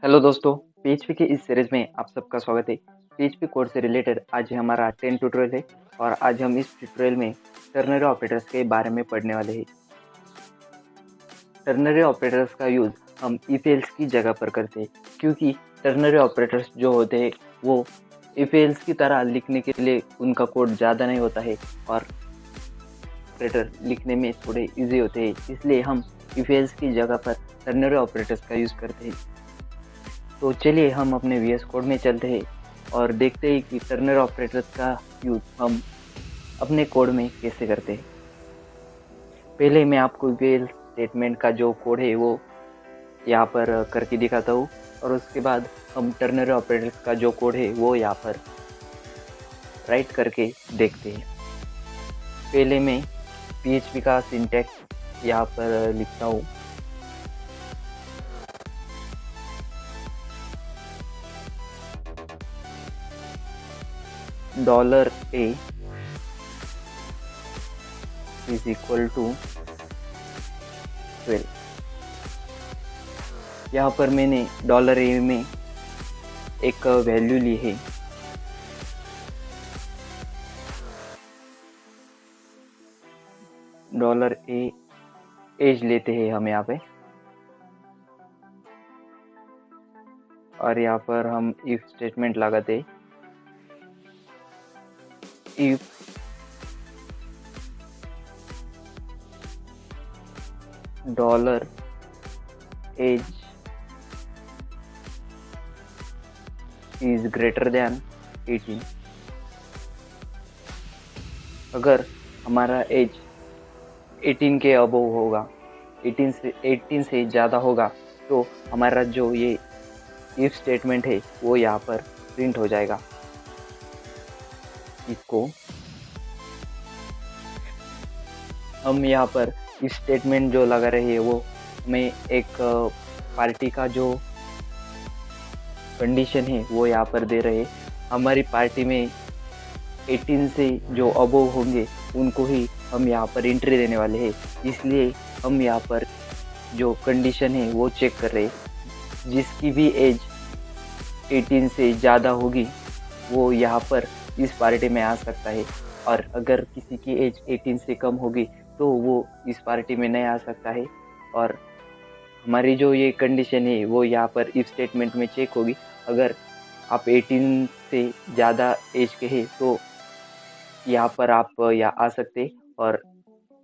Hello दोस्तों, PHP के इस सीरीज में आप सबका स्वागत है। पीएचपी कोड से रिलेटेड आज हमारा 10 ट्यूटोरियल है और आज हम इस ट्यूटोरियल में टर्नरी ऑपरेटर्स के बारे में पढ़ने वाले हैं। टर्नरी ऑपरेटर्स का यूज़ हम इफ एल्स की जगह पर करते हैं, क्योंकि टर्नरी ऑपरेटर्स जो होते हैं वो इफ एल्स की तरह लिखने के लिए उनका कोड ज़्यादा नहीं होता है और ऑपरेटर लिखने में थोड़े ईजी होते हैं, इसलिए हम इफ एल्स की जगह पर टर्नरी ऑपरेटर्स का यूज़ करते हैं। तो चलिए हम अपने वीएस कोड में चलते हैं और देखते हैं कि टर्नरी ऑपरेटर्स का यूज़ हम अपने कोड में कैसे करते हैं। पहले मैं आपको वीएल स्टेटमेंट का जो कोड है वो यहाँ पर करके दिखाता हूँ और उसके बाद हम टर्नरी ऑपरेटर्स का जो कोड है वो यहाँ पर राइट करके देखते हैं। पहले मैं पीएचपी का सिंटैक्स यहाँ पर लिखता हूँ। $A is equal to 12। यहाँ पर मैंने $A में एक वैल्यू ली है। $A एज लेते हैं हम यहाँ पे और यहाँ पर हम इफ स्टेटमेंट लगाते हैं। If $age is greater than 18, अगर हमारा एज 18 के अबव होगा, 18 से ज़्यादा होगा, तो हमारा जो ये इफ स्टेटमेंट है वो यहाँ पर प्रिंट हो जाएगा। इसको हम यहाँ पर इफ स्टेटमेंट जो लगा रहे हैं वो हमें एक पार्टी का जो कंडीशन है वो यहाँ पर दे रहे हैं। हमारी पार्टी में 18 से जो अबव होंगे उनको ही हम यहाँ पर एंट्री देने वाले हैं, इसलिए हम यहाँ पर जो कंडीशन है वो चेक कर रहे हैं। जिसकी भी एज 18 से ज़्यादा होगी वो यहाँ पर इस पार्टी में आ सकता है, और अगर किसी की एज 18 से कम होगी तो वो इस पार्टी में नहीं आ सकता है। और हमारी जो ये कंडीशन है वो यहाँ पर इफ स्टेटमेंट में चेक होगी। अगर आप 18 से ज़्यादा एज के हैं तो यहाँ पर आप यहाँ आ सकते, और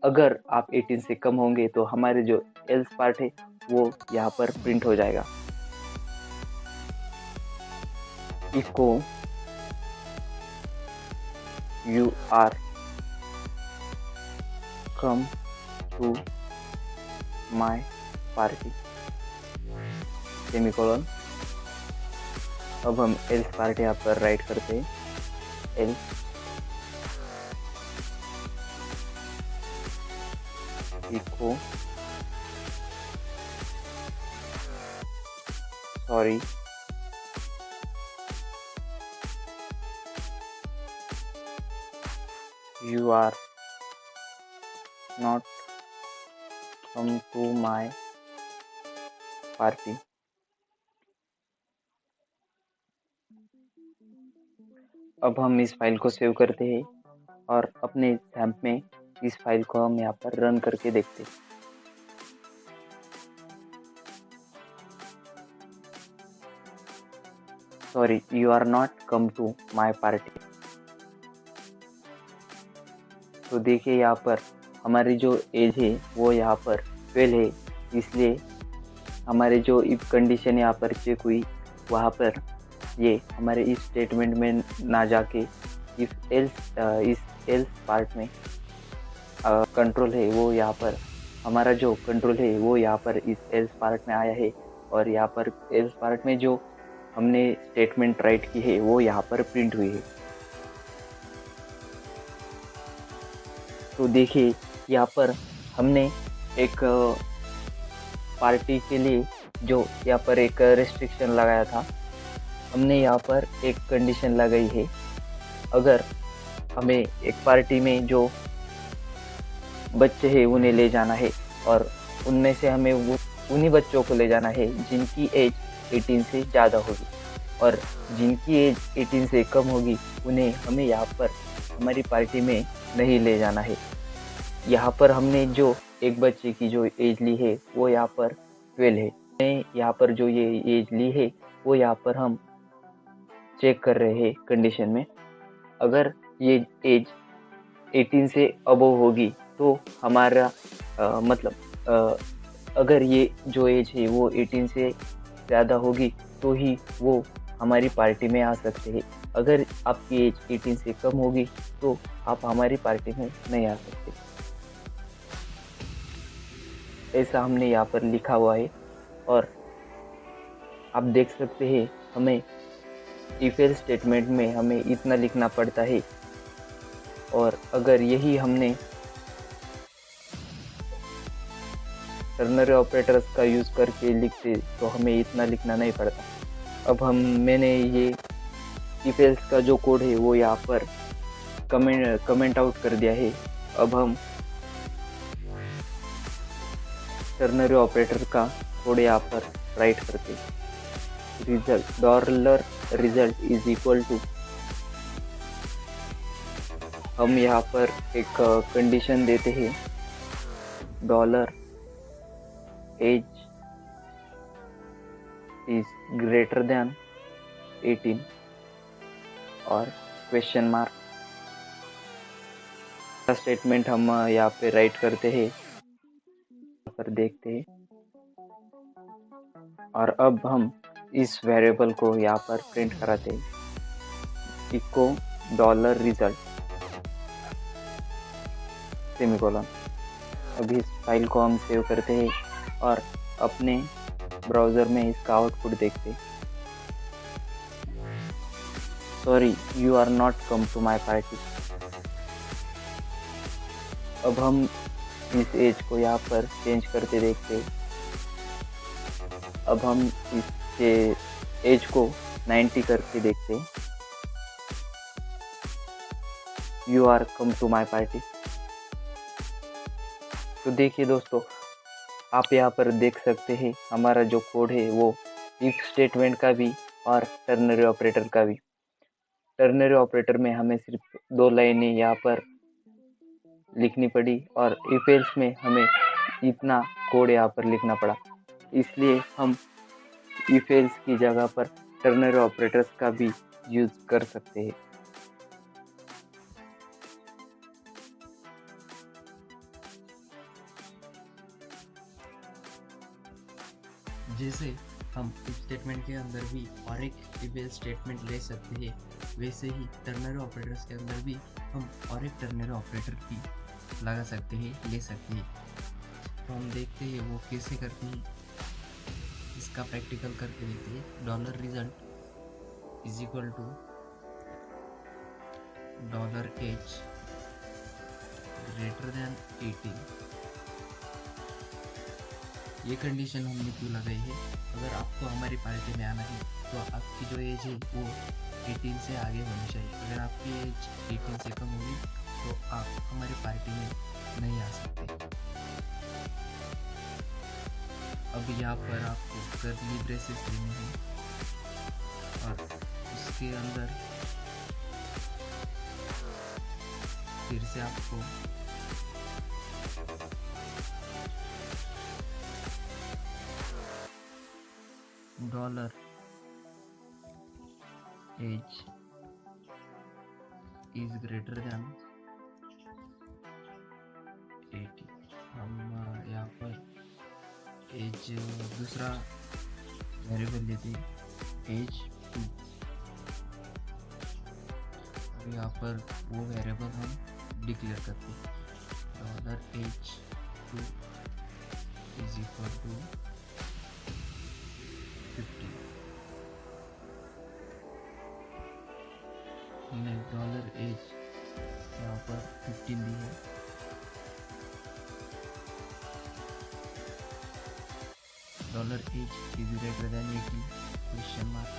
अगर आप 18 से कम होंगे तो हमारे जो एल्स पार्ट है वो यहाँ पर प्रिंट हो जाएगा। इसको you are come to my party semicolon. अब हम एल्स पार्ट यहाँ पर राइट करते हैं। Else echo sorry you are not come to my party। अब हम इस फाइल को सेव करते हैं और अपने XAMPP में इस फाइल को हम यहाँ पर रन करके देखते हैं। Sorry, you are not come to my party. तो देखिए यहाँ पर हमारी जो एज है वो यहाँ पर 12 है, इसलिए हमारे जो इफ कंडीशन यहाँ पर चेक हुई वहाँ पर ये हमारे इस स्टेटमेंट में ना जाके इस एल्स पार्ट में कंट्रोल है वो यहाँ पर हमारा जो कंट्रोल है वो यहाँ पर इस एल्स पार्ट में आया है, और यहाँ पर एल्स पार्ट में जो हमने स्टेटमेंट राइट की है वो यहाँ पर प्रिंट हुई है। तो देखिए यहाँ पर हमने एक पार्टी के लिए जो यहाँ पर एक रेस्ट्रिक्शन लगाया था, हमने यहाँ पर एक कंडीशन लगाई है। अगर हमें एक पार्टी में जो बच्चे हैं उन्हें ले जाना है और उनमें से हमें वो उन्हीं बच्चों को ले जाना है जिनकी एज 18 से ज़्यादा होगी, और जिनकी एज 18 से कम होगी उन्हें हमें यहाँ पर हमारी पार्टी में नहीं ले जाना है। यहाँ पर हमने जो एक बच्चे की जो एज ली है वो यहाँ पर 12 है। मैं यहाँ पर जो ये एज ली है वो यहाँ पर हम चेक कर रहे हैं कंडीशन में। अगर ये एज 18 से अबव होगी तो हमारा अगर ये जो एज है वो 18 से ज़्यादा होगी तो ही वो हमारी पार्टी में आ सकते हैं। अगर आपकी एज 18 से कम होगी तो आप हमारी पार्टी में नहीं आ सकते। ऐसा हमने यहाँ पर लिखा हुआ है, और आप देख सकते हैं हमें इफ एल्स स्टेटमेंट में हमें इतना लिखना पड़ता है, और अगर यही हमने टर्नरी ऑपरेटर्स का यूज़ करके लिखते तो हमें इतना लिखना नहीं पड़ता। अब मैंने ये इफ एल्स का जो कोड है वो यहाँ पर कमेंट आउट कर दिया है। अब हम टर्नरी ऑपरेटर का कोड यहाँ पर राइट करते result dollar result is equal to, हम यहाँ पर एक कंडीशन देते हैं dollar age is greater than 18 और क्वेश्चन मार्क का स्टेटमेंट हम यहाँ पे राइट करते हैं, पर देखते हैं। और अब हम इस वेरिएबल को यहाँ पर प्रिंट कराते हैं इको डॉलर रिजल्ट सेमीकोलन। अभी इस फाइल को हम सेव करते हैं और अपने ब्राउज़र में इसका आउटपुट देखते हैं। Sorry you are not come to my party. अब हम इस एज को यहाँ पर चेंज करते देखते हैं। अब हम इसके एज को 90 करके देखते हैं। You are come to my party. तो देखिए दोस्तों, आप यहाँ पर देख सकते हैं हमारा जो कोड है वो इफ स्टेटमेंट का भी और टर्नरी ऑपरेटर का भी। टर्नरी ऑपरेटर में हमें सिर्फ 2 लाइनें यहाँ पर लिखनी पड़ी, और इफ एल्स में हमें इतना कोड यहाँ पर लिखना पड़ा। इसलिए हम इफ एल्स की जगह पर टर्नरी ऑपरेटर्स का भी यूज़ कर सकते हैं। जैसे हम इफ स्टेटमेंट के अंदर भी और एक इफ एल्स स्टेटमेंट ले सकते हैं, वैसे ही टर्नरी ऑपरेटर्स के अंदर भी हम और एक टर्नरी ऑपरेटर भी लगा सकते हैं, ले सकते हैं। तो हम देखते हैं वो कैसे करते हैं, इसका प्रैक्टिकल करके देखते हैं। Dollar result is equal to dollar age greater than 18। ये कंडीशन हमने क्यों लगाई है? अगर आपको हमारी पार्टी में आना है तो आपकी जो एज है वो 18 से आगे होनी चाहिए। अगर आपकी एज 18 से कम होगी तो आप हमारी पार्टी में नहीं आ सकते। अब यहाँ पर आपको कर्ली ब्रेसेस लेने हैं और उसके अंदर फिर से आपको dollar age is greater than 80। हम यहाँ पर एज दूसरा वेरिएबल लेते एज 2। और यहाँ पर वो वेरिएबल हम डिक्लेयर करते dollar age 2 is equal to 50। हमने डॉलर एज यहाँ पर 15 दी है। Dollar age is greater than 80 question mark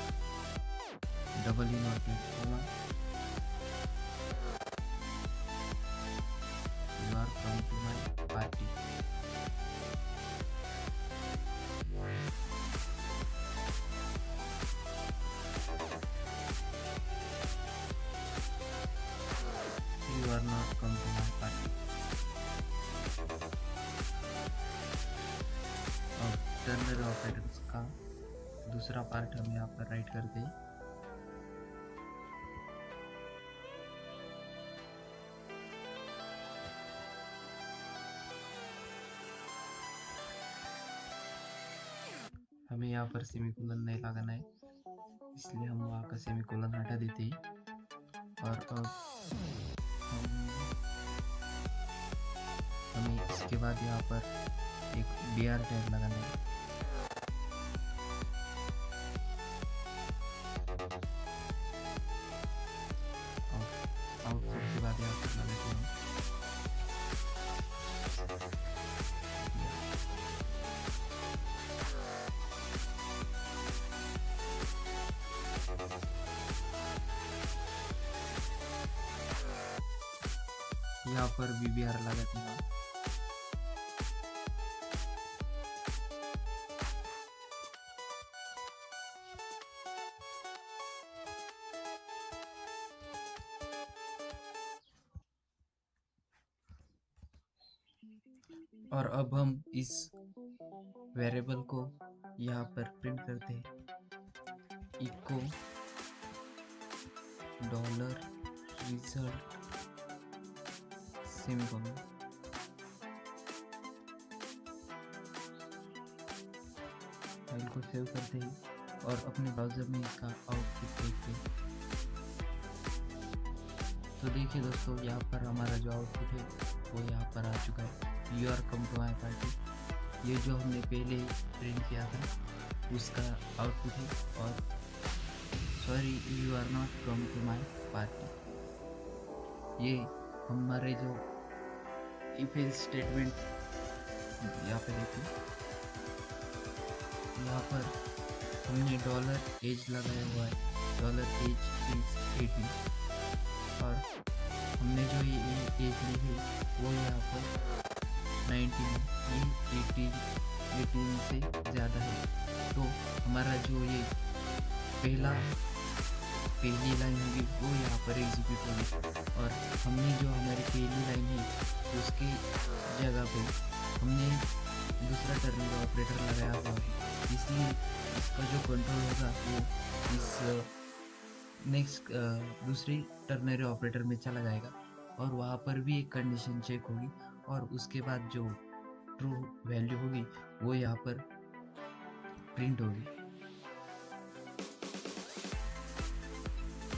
double inverted comma you are come to my party. Ternary operators का दूसरा पार्ट हम यहाँ पर राइट करते हैं। हमें यहाँ पर सेमीकोलन नहीं लगाना है, इसलिए हम वहाँ का सेमीकोलन हटा देते हैं। और अब हमें इसके बाद यहाँ पर एक BR टैग लगाना है। आउटपुट के बाद यहाँ पर लगाते हैं। यहाँ पर BBR लगाते हैं। और अब हम इस वेरिएबल को यहाँ पर प्रिंट करते हैं, echo dollar result semicolon. File को सेव करते हैं और अपने ब्राउजर में इसका आउटपुट देखते हैं। तो देखिए दोस्तों, यहाँ पर हमारा जो आउटपुट है वो यहाँ पर आ चुका है। You are come to my party, ये जो हमने पहले प्रिंट किया था उसका आउटपुट है। और sorry, you are not come to my party, ये हमारे जो इफ एल्स स्टेटमेंट यहाँ पे देखिए। यहाँ पर हमने डॉलर एज लगाया हुआ है, डॉलर एज इज 18, और हमने जो ये एज ली है वो यहाँ पर 19, ये 18 से ज़्यादा है। तो हमारा जो ये पहली लाइन होगी वो यहाँ पर एग्जीक्यूट होगी, और हमने जो हमारी पहली लाइन है उसकी जगह पे हमने दूसरा टर्नरी ऑपरेटर लगाया हुआ है, इसलिए इसका जो कंट्रोल होगा वो इस नेक्स्ट दूसरी टर्नरी ऑपरेटर में चला जाएगा, और वहाँ पर भी एक कंडीशन चेक होगी, और उसके बाद जो ट्रू वैल्यू होगी वो यहाँ पर प्रिंट होगी।